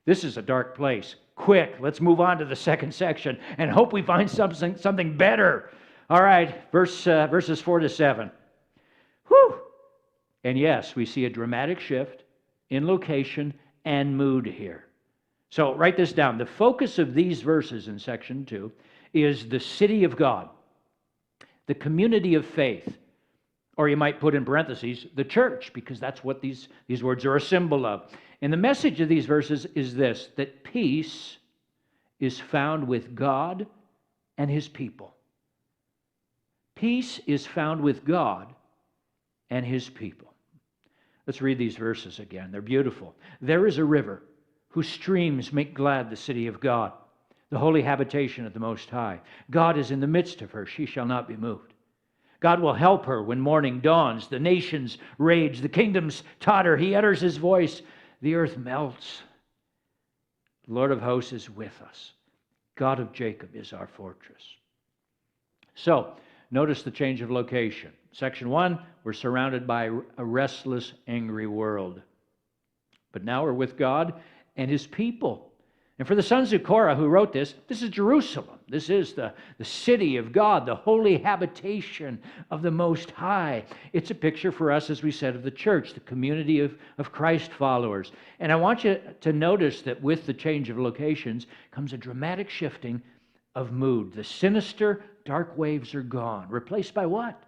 This is a dark place. Quick, let's move on to the second section and hope we find something better. All right, verses 4 to 7. Whew! And yes, we see a dramatic shift in location and mood here. So write this down. The focus of these verses in section 2 is the city of God, the community of faith, or you might put in parentheses, the church, because that's what these words are a symbol of. And the message of these verses is this, that peace is found with God and His people. Peace is found with God and His people. Let's read these verses again. They're beautiful. There is a river whose streams make glad the city of God, the holy habitation of the Most High. God is in the midst of her. She shall not be moved. God will help her when morning dawns. The nations rage. The kingdoms totter. He utters His voice. The earth melts. The Lord of hosts is with us. God of Jacob is our fortress. So, notice the change of location. Section 1, we're surrounded by a restless, angry world. But now we're with God and His people. And for the sons of Korah who wrote this is Jerusalem. This is the city of God, the holy habitation of the Most High. It's a picture for us, as we said, of the church, the community of Christ followers. And I want you to notice that with the change of locations comes a dramatic shifting of mood. The sinister, dark waves are gone. Replaced by what?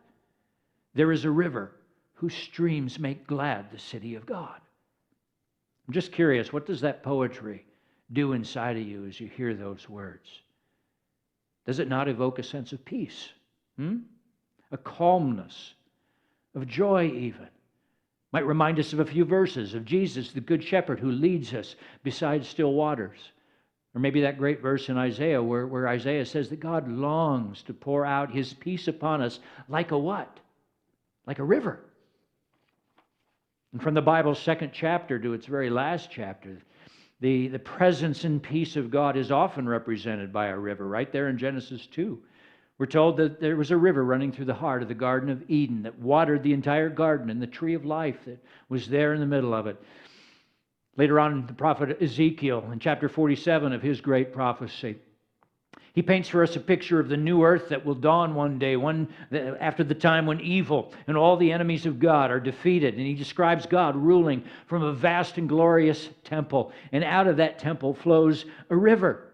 There is a river whose streams make glad the city of God. I'm just curious, what does that poetry do inside of you as you hear those words? Does it not evoke a sense of peace? A calmness, of joy even? Might remind us of a few verses of Jesus, the Good Shepherd, who leads us beside still waters. Or maybe that great verse in Isaiah where Isaiah says that God longs to pour out His peace upon us like a what? Like a river. And from the Bible's second chapter to its very last chapter, the presence and peace of God is often represented by a river. Right there in Genesis 2, we're told that there was a river running through the heart of the Garden of Eden that watered the entire garden and the tree of life that was there in the middle of it. Later on, the prophet Ezekiel, in chapter 47 of his great prophecy, he paints for us a picture of the new earth that will dawn one day, after the time when evil and all the enemies of God are defeated. And he describes God ruling from a vast and glorious temple. And out of that temple flows a river.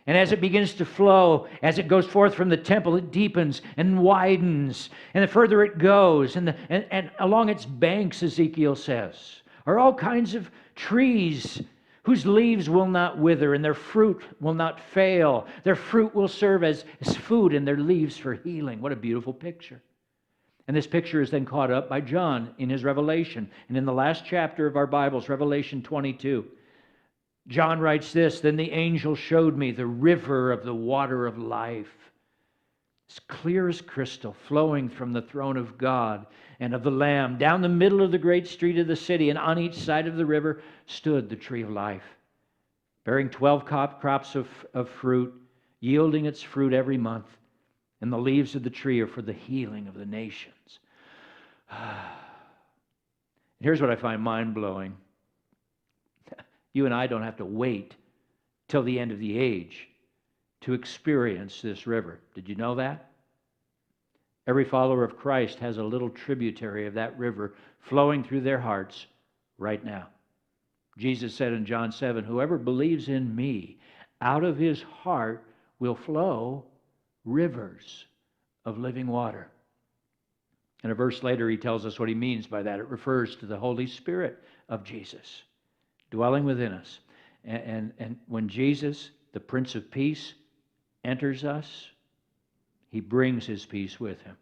And as it begins to flow, as it goes forth from the temple, it deepens and widens. And the further it goes, and along its banks, Ezekiel says, are all kinds of trees whose leaves will not wither and their fruit will not fail. Their fruit will serve as food and their leaves for healing. What a beautiful picture. And this picture is then caught up by John in his Revelation. And in the last chapter of our Bibles, Revelation 22, John writes this, "Then the angel showed me the river of the water of life, as clear as crystal, flowing from the throne of God and of the Lamb, down the middle of the great street of the city, and on each side of the river stood the tree of life, bearing 12 crops of fruit, yielding its fruit every month, and the leaves of the tree are for the healing of the nations." Here's what I find mind-blowing. You and I don't have to wait till the end of the age to experience this river. Did you know that? Every follower of Christ has a little tributary of that river flowing through their hearts right now. Jesus said in John 7, "Whoever believes in me, out of his heart will flow rivers of living water." And a verse later, he tells us what he means by that. It refers to the Holy Spirit of Jesus dwelling within us. And when Jesus, the Prince of Peace, enters us, he brings his peace with him.